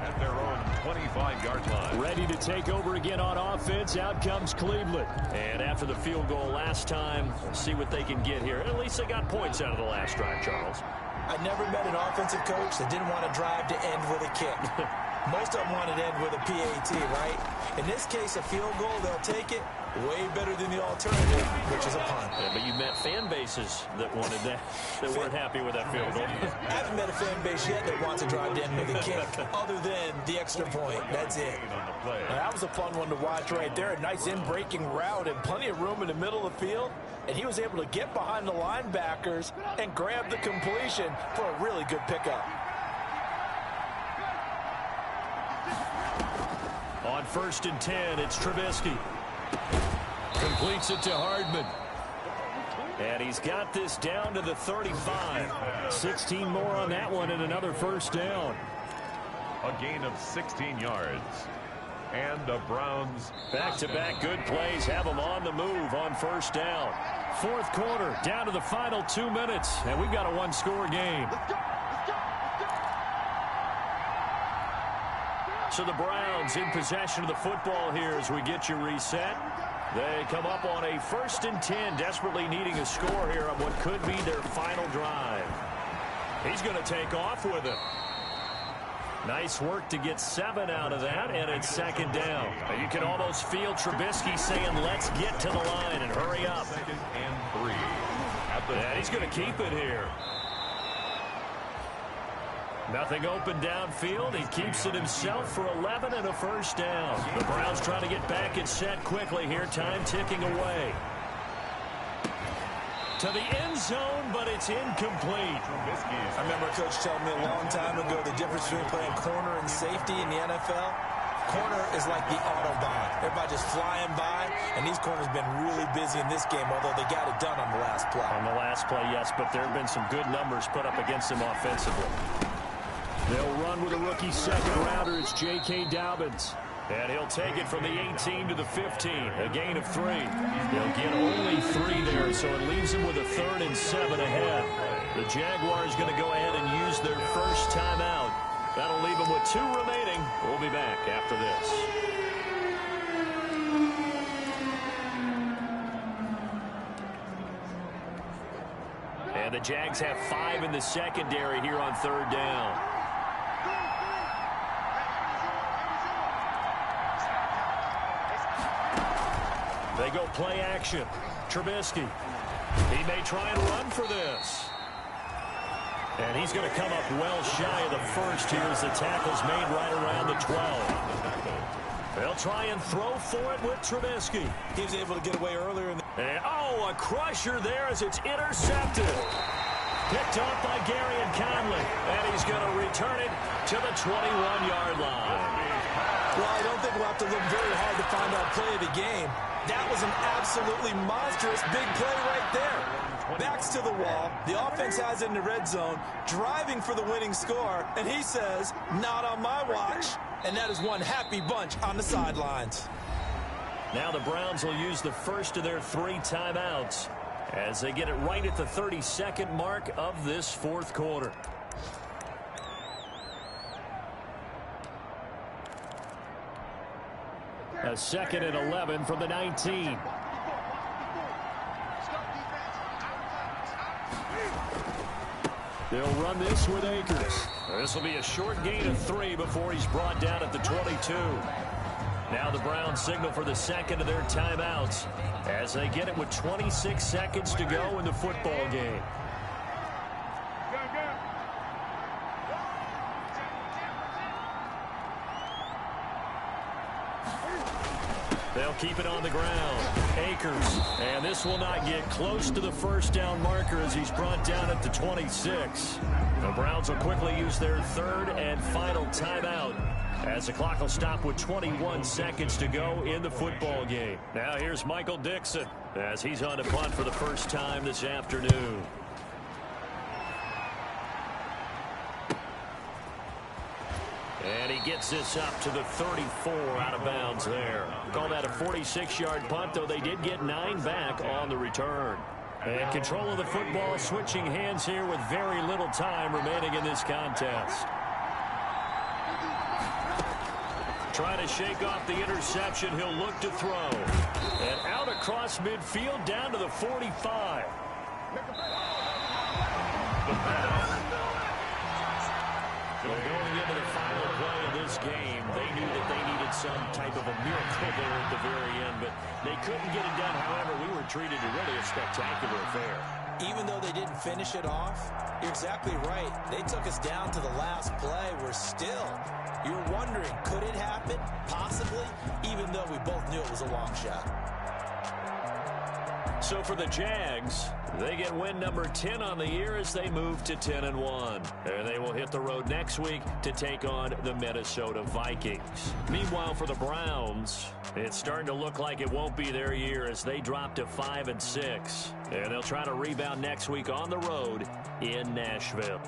At their own 25-yard line. Ready to take over again on offense. Out comes Cleveland. And after the field goal last time, see what they can get here. At least they got points out of the last drive, Charles. I never met an offensive coach that didn't want to drive to end with a kick. Most of them want it to end with a PAT, right? In this case, a field goal, they'll take it. Way better than the alternative, which is a punt. Yeah, but you met fan bases that wanted that, that weren't happy with that field goal. I haven't met a fan base yet that wants to drive to end with a kick, other than the extra point. That's it. Now, that was a fun one to watch right there. A nice in-breaking route and plenty of room in the middle of the field. And he was able to get behind the linebackers and grab the completion for a really good pickup. On 1st and 10, it's Trubisky. Completes it to Hardman. And he's got this down to the 35. 16 more on that one and another first down. A gain of 16 yards. And the Browns. Back-to-back good plays have them on the move on first down. 4th quarter, down to the final 2 minutes, and we've got a one-score game. So the Browns in possession of the football here as we get you reset. They come up on a 1st and 10, desperately needing a score here on what could be their final drive. He's going to take off with it. Nice work to get 7 out of that, and it's 2nd down. You can almost feel Trubisky saying, let's get to the line and hurry up. 2nd and 3. And he's going to keep it here. Nothing open downfield. He keeps it himself for 11 and a first down. The Browns trying to get back and set quickly here. Time ticking away. To the end zone, but it's incomplete. I remember Coach telling me a long time ago the difference between playing corner and safety in the NFL. Corner is like the Autobahn. Everybody just flying by, and these corners have been really busy in this game, although they got it done on the last play. On the last play, yes, but there have been some good numbers put up against them offensively. They'll run with a rookie second-rounder. It's J.K. Dobbins. And he'll take it from the 18 to the 15. A gain of 3. He'll get only 3 there, so it leaves him with a 3rd and 7 ahead. The Jaguars going to go ahead and use their first timeout. That'll leave them with 2 remaining. We'll be back after this. And the Jags have 5 in the secondary here on 3rd down. They go play action. Trubisky. He may try and run for this. And he's going to come up well shy of the first here as the tackle's made right around the 12. They'll try and throw for it with Trubisky. He was able to get away earlier in the... And, oh, a crusher there as it's intercepted. Picked off by Gary and Conley. And he's going to return it to the 21-yard line. Well, I don't think we'll have to look very hard to find out play of the game. That was an absolutely monstrous big play right there. Backs to the wall. The offense has it in the red zone, driving for the winning score. And he says, not on my watch. And that is one happy bunch on the sidelines. Now the Browns will use the first of their 3 timeouts as they get it right at the 32nd mark of this 4th quarter. A 2nd and 11 from the 19. They'll run this with Akers. This will be a short gain of 3 before he's brought down at the 22. Now the Browns signal for the 2nd of their timeouts as they get it with 26 seconds to go in the football game. They'll keep it on the ground. Akers. And this will not get close to the first down marker as he's brought down at the 26. The Browns will quickly use their 3rd and final timeout as the clock will stop with 21 seconds to go in the football game. Now here's Michael Dixon as he's on to punt for the first time this afternoon. And he gets this up to the 34 out of bounds there. Call that a 46-yard punt, though they did get 9 back on the return. And control of the football switching hands here with very little time remaining in this contest. Trying to shake off the interception, he'll look to throw. And out across midfield down to the 45. So going into the final play of this this game. They knew that they needed some type of a miracle there at the very end, but they couldn't get it done. However, we were treated to really a spectacular affair. Even though they didn't finish it off, you're exactly right. They took us down to the last play. You're wondering, could it happen? Possibly, even though we both knew it was a long shot. So for the Jags, they get win number 10 on the year as they move to 10-1. And they will hit the road next week to take on the Minnesota Vikings. Meanwhile, for the Browns, it's starting to look like it won't be their year as they drop to 5-6. And they'll try to rebound next week on the road in Nashville.